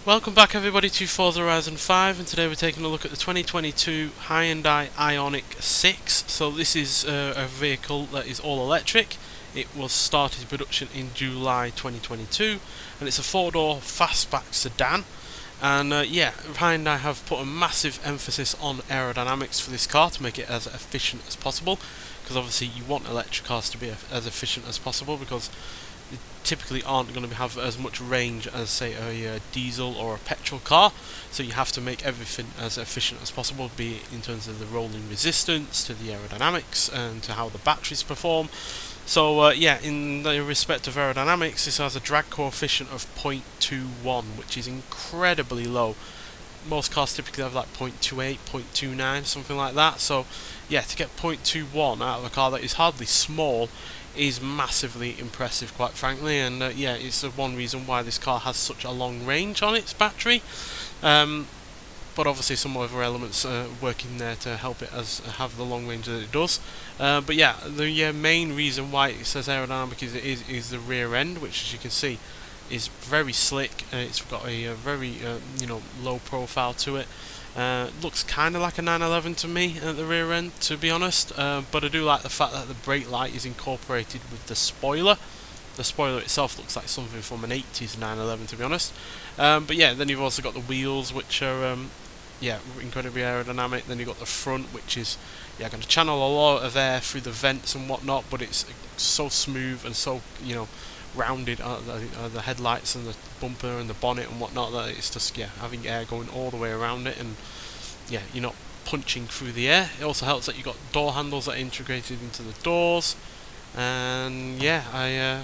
Welcome back everybody to Forza Horizon 5, and today we're taking a look at the 2022 Hyundai Ioniq 6. So this is a vehicle that is all electric. It was started production in July 2022 and it's a 4-door fastback sedan. And Hyundai have put a massive emphasis on aerodynamics for this car to make it as efficient as possible, because obviously you want electric cars to be as efficient as possible, because they typically aren't going to have as much range as, say, a diesel or a petrol car. So you have to make everything as efficient as possible, be it in terms of the rolling resistance, to the aerodynamics, and to how the batteries perform. So in the respect of aerodynamics, this has a drag coefficient of 0.21, which is incredibly low. Most cars typically have like 0.28, 0.29, something like that. So yeah, to get 0.21 out of a car that is hardly small is massively impressive, quite frankly. And it's one reason why this car has such a long range on its battery. But obviously some other elements working there to help it have the long range that it does. The main reason why it says aerodynamic is the rear end, which, as you can see, is very slick. It's got a very low profile to it. Looks kind of like a 911 to me at the rear end, to be honest. But I do like the fact that the brake light is incorporated with the spoiler. The spoiler itself looks like something from an 80s 911, to be honest. Then you've also got the wheels, which are incredibly aerodynamic. Then you've got the front, which is going to channel a lot of air through the vents and whatnot, but it's so smooth and so rounded, the headlights and the bumper and the bonnet and whatnot, that it's just having air going all the way around it, and you're not punching through the air. It also helps that you've got door handles that are integrated into the doors, and I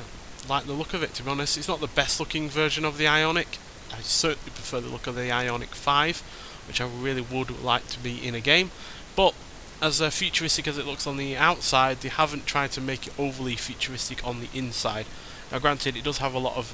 like the look of it, to be honest. It's not the best looking version of the Ioniq. I certainly prefer the look of the Ioniq 5, which I really would like to be in a game, but as futuristic as it looks on the outside, they haven't tried to make it overly futuristic on the inside. Now granted, it does have a lot of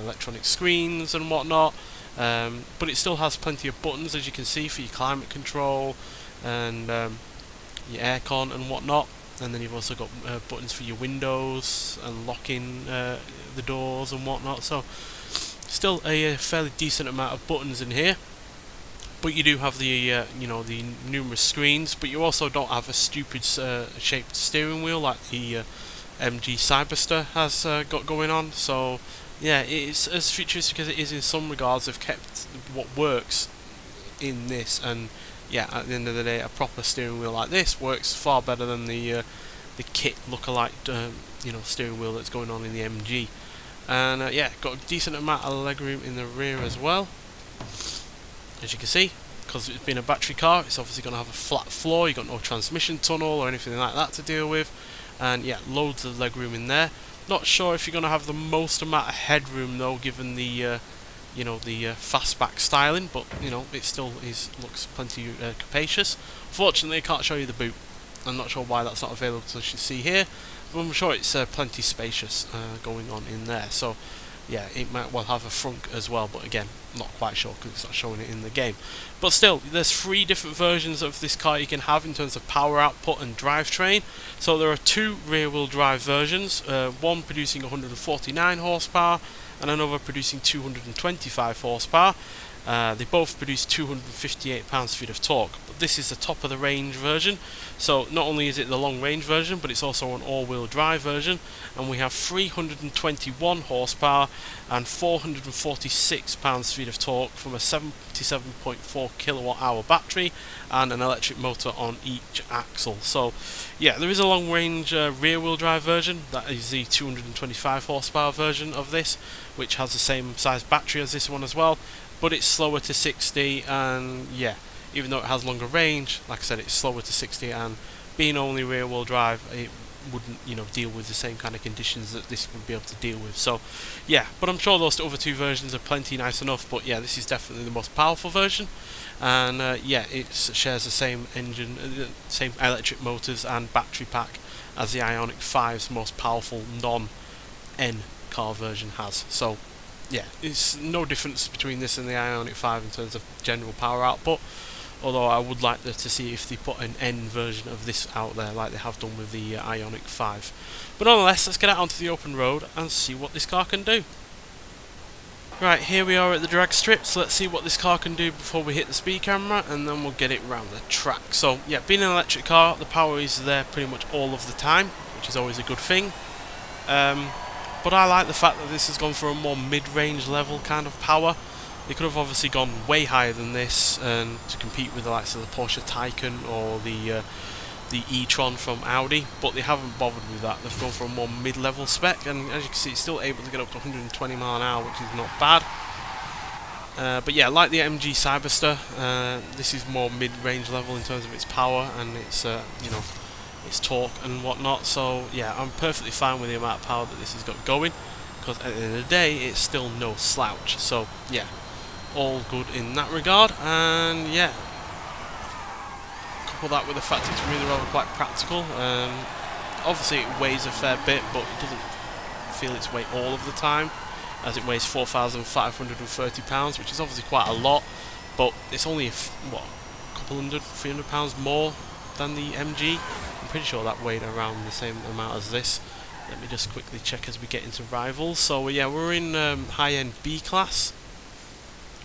electronic screens and whatnot, but it still has plenty of buttons, as you can see, for your climate control and your aircon and whatnot. And then you've also got buttons for your windows and locking the doors and whatnot. So still a fairly decent amount of buttons in here. But you do have the the numerous screens, but you also don't have a stupid shaped steering wheel like the MG Cyberster has got going on. So it's as futuristic as it is in some regards. They've kept what works in this, and at the end of the day, a proper steering wheel like this works far better than the kit lookalike steering wheel that's going on in the MG. And got a decent amount of legroom in the rear as well. As you can see, because it's been a battery car, it's obviously going to have a flat floor. You've got no transmission tunnel or anything like that to deal with, and loads of legroom in there. Not sure if you're going to have the most amount of headroom though, given the fastback styling, but it still looks plenty capacious. Fortunately, I can't show you the boot. I'm not sure why that's not available, as you see here, but I'm sure it's plenty spacious going on in there. So it might well have a frunk as well, but again, not quite sure because it's not showing it in the game. But still, there's 3 different versions of this car you can have in terms of power output and drivetrain. So there are 2 rear-wheel drive versions, one producing 149 horsepower and another producing 225 horsepower. They both produce 258 pounds-feet of torque, but this is the top of the range version. So not only is it the long range version, but it's also an all-wheel drive version, and we have 321 horsepower and 446 pounds-feet of torque from a 77.4 kilowatt-hour battery and an electric motor on each axle. So there is a long range rear-wheel drive version. That is the 225 horsepower version of this, which has the same size battery as this one as well, but it's slower to 60, and even though it has longer range, like I said, it's slower to 60, and being only rear wheel drive, it wouldn't deal with the same kind of conditions that this would be able to deal with. So but I'm sure those other 2 versions are plenty nice enough, but this is definitely the most powerful version, and it shares the same engine, same electric motors and battery pack as the Ioniq 5's most powerful non-N car version has. So it's no difference between this and the Ioniq 5 in terms of general power output, although I would like to see if they put an N version of this out there like they have done with the Ioniq 5. But nonetheless, let's get out onto the open road and see what this car can do. Right, here we are at the drag strip, so let's see what this car can do before we hit the speed camera, and then we'll get it around the track. So yeah, being an electric car, the power is there pretty much all of the time, which is always a good thing. But I like the fact that this has gone for a more mid-range level kind of power. They could have obviously gone way higher than this to compete with the likes of the Porsche Taycan or the e-tron from Audi, but they haven't bothered with that. They've gone for a more mid-level spec, and as you can see, it's still able to get up to 120 mile an hour, which is not bad. But yeah, like the MG Cyberster, this is more mid-range level in terms of its power and its its torque and whatnot. So yeah, I'm perfectly fine with the amount of power that this has got going, because at the end of the day, it's still no slouch. So yeah, all good in that regard. And yeah, couple that with the fact it's really rather quite practical. Obviously it weighs a fair bit, but it doesn't feel its weight all of the time, as it weighs 4,530 pounds, which is obviously quite a lot, but it's only a couple hundred, 300 pounds more than the MG. I'm pretty sure that weighed around the same amount as this. Let me just quickly check as we get into rivals. So yeah, we're in high-end B class,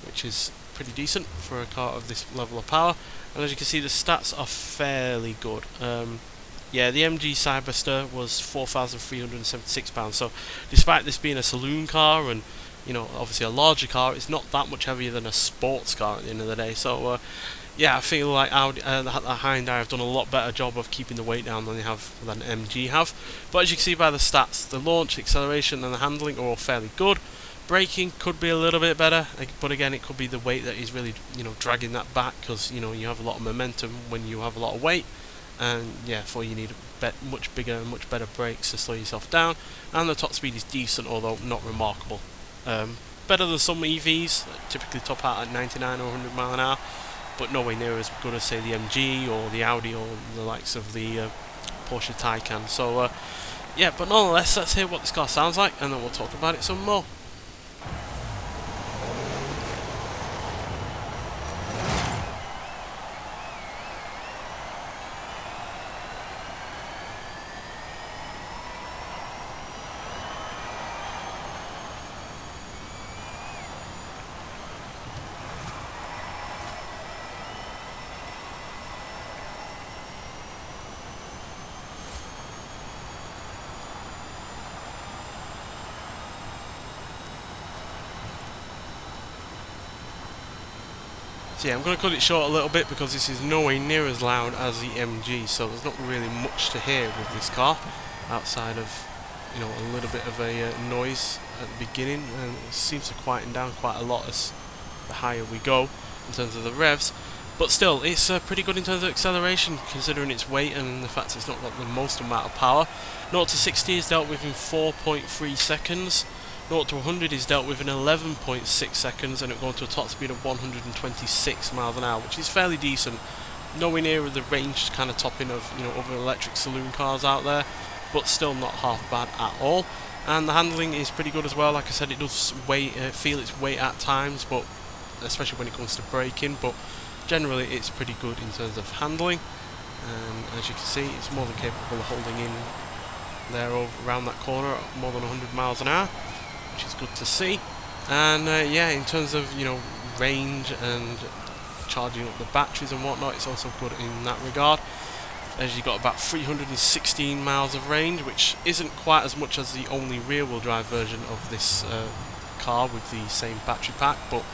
which is pretty decent for a car of this level of power, and as you can see, the stats are fairly good. Yeah, the MG Cyberster was 4,376 pounds, so despite this being a saloon car and obviously a larger car, it's not that much heavier than a sports car at the end of the day. So yeah, I feel like Audi, Hyundai have done a lot better job of keeping the weight down than MG have. But as you can see by the stats, the launch, acceleration and the handling are all fairly good. Braking could be a little bit better, but again, it could be the weight that is really dragging that back, because you have a lot of momentum when you have a lot of weight, and yeah, therefore you need much bigger and much better brakes to slow yourself down. And the top speed is decent, although not remarkable. Better than some EVs that typically top out at 99 or 100 mile an hour, but nowhere near as good as say the MG or the Audi or the likes of the Porsche Taycan. So yeah, but nonetheless, let's hear what this car sounds like, and then we'll talk about it some more. So yeah, I'm going to cut it short a little bit because this is nowhere near as loud as the MG, so there's not really much to hear with this car outside of a little bit of a noise at the beginning, and it seems to quieten down quite a lot as the higher we go in terms of the revs. But still, it's pretty good in terms of acceleration, considering its weight and the fact it's not got the most amount of power. 0 to 60 is dealt with in 4.3 seconds. 0 to 100 is dealt with in 11.6 seconds, and it will go to a top speed of 126 miles an hour, which is fairly decent. Nowhere near the range kind of topping of other electric saloon cars out there, but still not half bad at all. And the handling is pretty good as well. Like I said, it does feel its weight at times, but especially when it comes to braking. But generally, it's pretty good in terms of handling. And as you can see, it's more than capable of holding in there around that corner at more than 100 miles an hour. Which is good to see. And yeah, in terms of range and charging up the batteries and whatnot, it's also good in that regard, as you got about 316 miles of range, which isn't quite as much as the only rear-wheel drive version of this car with the same battery pack, but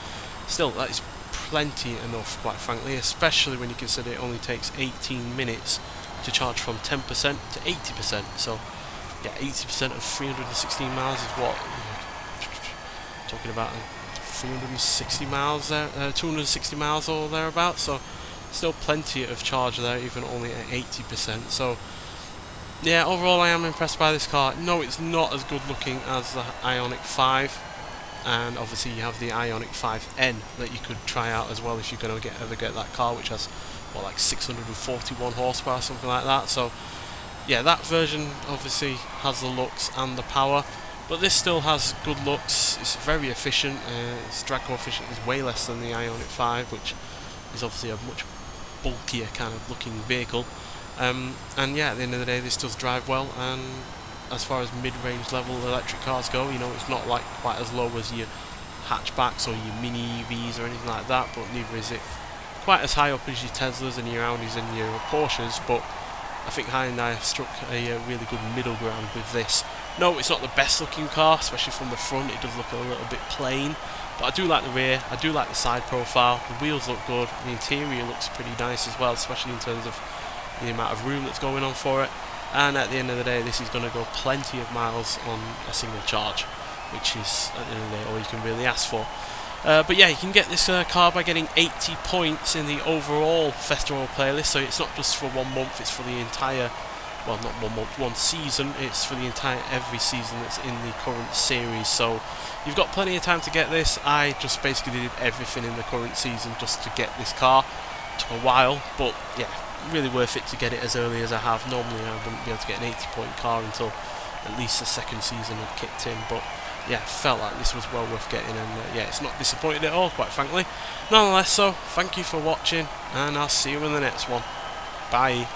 still, that is plenty enough, quite frankly, especially when you consider it only takes 18 minutes to charge from 10% to 80%. So yeah, 80% of 316 miles is what talking about 360 miles there, 260 miles or thereabouts, so still plenty of charge there, even only at 80%. So yeah, overall I am impressed by this car. No, it's not as good looking as the Ioniq 5, and obviously you have the Ioniq 5N that you could try out as well if you're going to ever get that car, which has like 641 horsepower, something like that. So yeah, that version obviously has the looks and the power, but this still has good looks. It's very efficient. Its drag coefficient is way less than the Ioniq 5, which is obviously a much bulkier kind of looking vehicle. And yeah, at the end of the day, this does drive well. And as far as mid-range level electric cars go, it's not like quite as low as your hatchbacks or your mini EVs or anything like that, but neither is it quite as high up as your Teslas and your Audis and your Porsches. But I think Hyundai have struck a really good middle ground with this. No, it's not the best looking car, especially from the front. It does look a little bit plain, but I do like the rear, I do like the side profile, the wheels look good, the interior looks pretty nice as well, especially in terms of the amount of room that's going on for it. And at the end of the day, this is going to go plenty of miles on a single charge, which is at the end of the day all you can really ask for. But yeah, you can get this car by getting 80 points in the overall festival playlist, so it's not just for 1 month, it's for the entire, well, not 1 month, 1 season, it's for the entire, every season that's in the current series. So you've got plenty of time to get this. I just basically did everything in the current season just to get this car. It took a while, but yeah, really worth it to get it as early as I have. Normally I wouldn't be able to get an 80 point car until at least the second season had kicked in, but yeah, felt like this was well worth getting, and yeah, it's not disappointed at all, quite frankly. Nonetheless, so thank you for watching, and I'll see you in the next one. Bye.